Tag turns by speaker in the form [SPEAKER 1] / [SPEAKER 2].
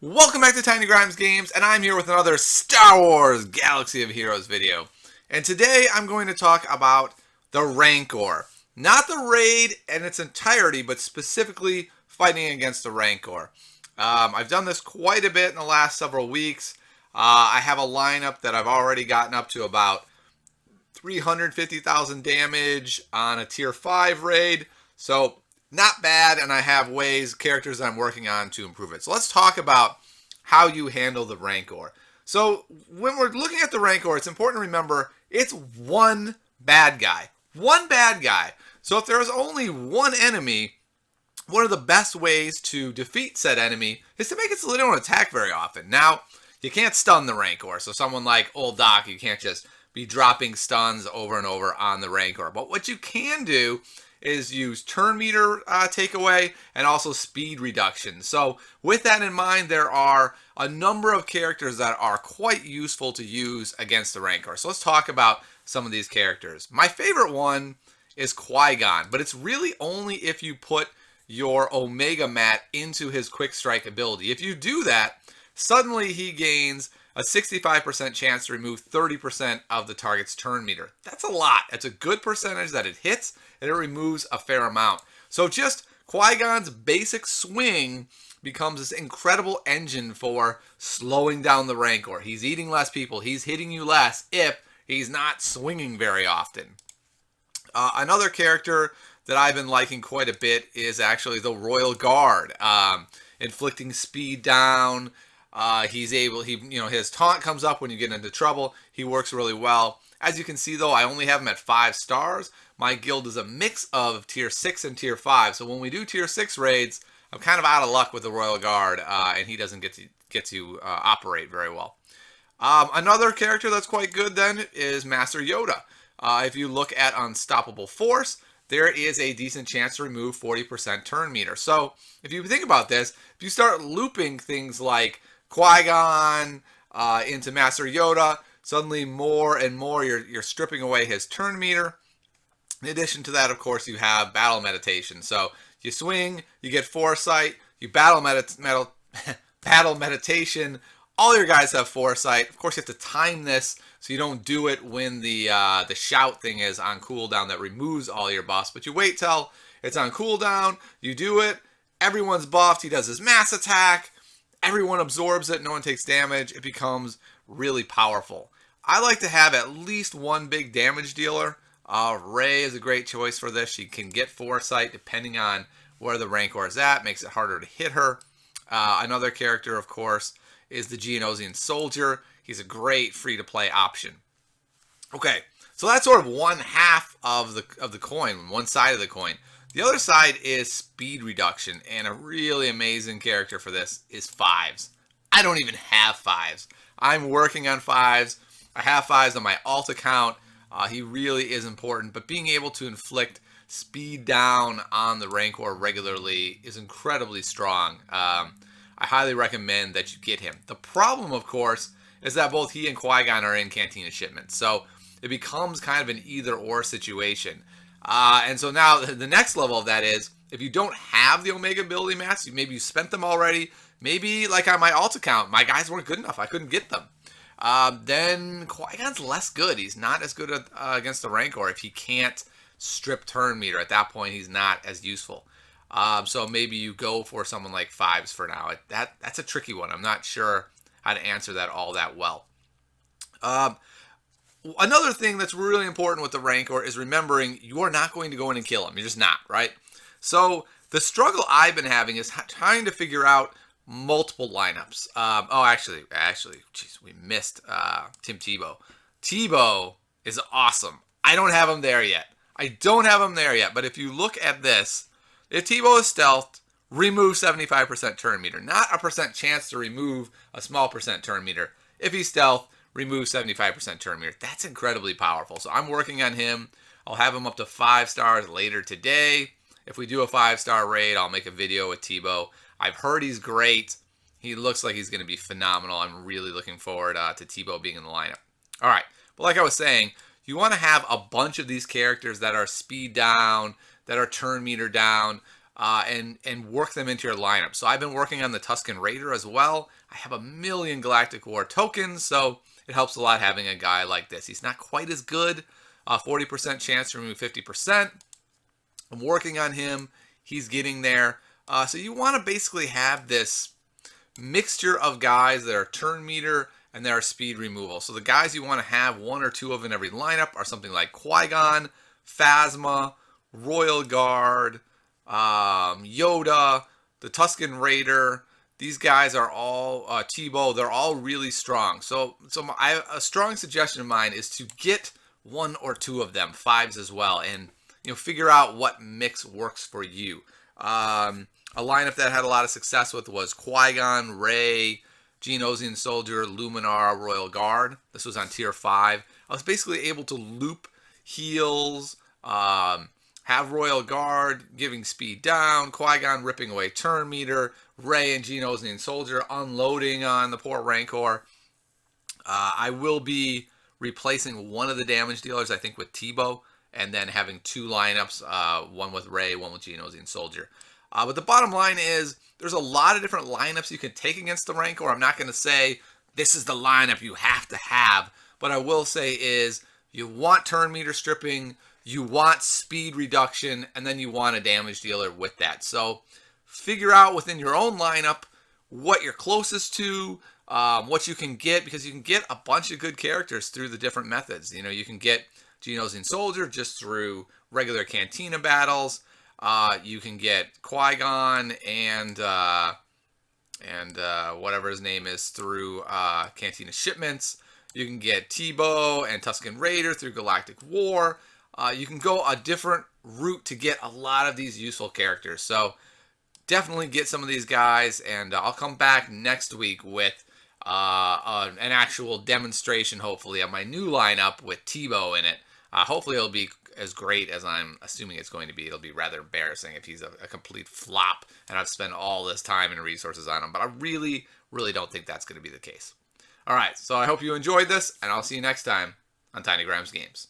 [SPEAKER 1] Welcome back to Tiny Grimes Games, and I'm here with another Star Wars Galaxy of Heroes video. And today I'm going to talk about the Rancor. Not the raid in its entirety, but specifically fighting against the Rancor. I've done this quite a bit in the last several weeks. I have a lineup that I've already gotten up to about 350,000 damage on a tier 5 raid. So not bad, and I have characters that I'm working on to improve it. So let's talk about how you handle the Rancor. So when we're looking at the Rancor, it's important to remember it's one bad guy. One bad guy. So if there is only one enemy, one of the best ways to defeat said enemy is to make it so they don't attack very often. Now, you can't stun the Rancor. So someone like Old Doc, you can't just be dropping stuns over and over on the Rancor. But what you can do is use turn meter takeaway and also speed reduction. So with that in mind, there are a number of characters that are quite useful to use against the Rancor. So let's talk about some of these characters. My favorite one is Qui Gonn, but it's really only if you put your Omega Mat into his quick strike ability. If you do that, suddenly he gains a 65% chance to remove 30% of the target's turn meter. That's a lot. That's a good percentage that it hits, and it removes a fair amount. So just Qui Gonn's basic swing becomes this incredible engine for slowing down the Rancor. He's eating less people. He's hitting you less if he's not swinging very often. Another character that I've been liking quite a bit is actually the Royal Guard. Inflicting speed down. His taunt comes up when you get into trouble. He works really well. As you can see though, I only have him at 5 stars. My guild is a mix of tier 6 and tier 5. So when we do tier 6 raids, I'm kind of out of luck with the Royal Guard, and he doesn't get to operate very well. Another character that's quite good then is Master Yoda. If you look at Unstoppable Force, there is a decent chance to remove 40% turn meter. So if you think about this, if you start looping things like Qui Gonn into Master Yoda, suddenly more and more you're stripping away his turn meter. In addition to that, of course, you have battle meditation. So you swing, you get foresight, you battle meditation. All your guys have foresight. Of course, you have to time this so you don't do it when the shout thing is on cooldown that removes all your buffs. But you wait till it's on cooldown, you do it, everyone's buffed, he does his mass attack, everyone absorbs it, no one takes damage, it becomes really powerful. I like to have at least one big damage dealer. Rey is a great choice for this. She can get foresight depending on where the Rancor is at, makes it harder to hit her. Another character, of course, is the Geonosian Soldier. He's a great free-to-play option. Okay, so that's sort of one half of the coin, one side of the coin. The other side is speed reduction, and a really amazing character for this is 5s. I don't even have 5s. I'm working on 5s. I have 5s on my alt account. He really is important, but being able to inflict speed down on the Rancor regularly is incredibly strong. I highly recommend that you get him. The problem, of course, is that both he and Qui Gonn are in Cantina shipments, so it becomes kind of an either-or situation. And so now the next level of that is, if you don't have the Omega ability mats, maybe you spent them already, maybe like on my alt account, my guys weren't good enough, I couldn't get them. Then Qui Gonn's less good. He's not as good against the Rancor if he can't strip turn meter. At that point, he's not as useful. So maybe you go for someone like 5s for now. That's a tricky one. I'm not sure how to answer that all that well. Another thing that's really important with the Rancor is remembering you are not going to go in and kill him. You're just not, right? So the struggle I've been having is trying to figure out multiple lineups. Actually, geez, we missed Tim Tebow. Tebow is awesome. I don't have him there yet. But if you look at this, if Tebow is stealthed, remove 75% turn meter. Not a percent chance to remove a small percent turn meter. If he's stealth, remove 75% turn meter. That's incredibly powerful. So I'm working on him. I'll have him up to 5 stars later today. If we do a 5-star raid, I'll make a video with Tebow. I've heard he's great. He looks like he's going to be phenomenal. I'm really looking forward to Tebow being in the lineup. All right. But like I was saying, you want to have a bunch of these characters that are speed down, that are turn meter down. and work them into your lineup. So I've been working on the Tuscan Raider as well. I have 1,000,000 Galactic War tokens, so it helps a lot having a guy like this. He's not quite as good, 40% chance to remove 50%. I'm working on him. He's getting there. So you want to basically have this mixture of guys that are turn meter and that are speed removal. So the guys you want to have 1 or 2 of in every lineup are something like Qui Gonn, Phasma, Royal Guard, Yoda, the Tuscan Raider. These guys are all Tebow. They're all really strong. So a strong suggestion of mine is to get 1 or 2 of them, 5s as well, and figure out what mix works for you. A lineup that I had a lot of success with was Qui Gonn, Rey, Geonosian Soldier, Luminara, Royal Guard. This was on tier 5. I was basically able to loop heals, have Royal Guard giving speed down, Qui Gonn ripping away turn meter, Rey and Geonosian Soldier unloading on the poor Rancor. I will be replacing one of the damage dealers, I think, with Tebow, and then having 2 lineups, one with Rey, one with Geonosian Soldier. But the bottom line is there's a lot of different lineups you can take against the Rancor. I'm not going to say this is the lineup you have to have. But I will say is you want turn meter stripping, you want speed reduction, and then you want a damage dealer with that. So figure out within your own lineup what you're closest to, what you can get, because you can get a bunch of good characters through the different methods. You can get Geonosian Soldier just through regular Cantina battles. You can get Qui Gonn and whatever his name is through Cantina shipments. You can get Tebow and Tuscan Raider through Galactic War. You can go a different route to get a lot of these useful characters. So definitely get some of these guys, and I'll come back next week with an actual demonstration, hopefully, of my new lineup with Tebow in it. Hopefully it'll be as great as I'm assuming it's going to be. It'll be rather embarrassing if he's a complete flop and I've spent all this time and resources on him. But I really, really don't think that's going to be the case. All right, so I hope you enjoyed this, and I'll see you next time on Tiny Grams Games.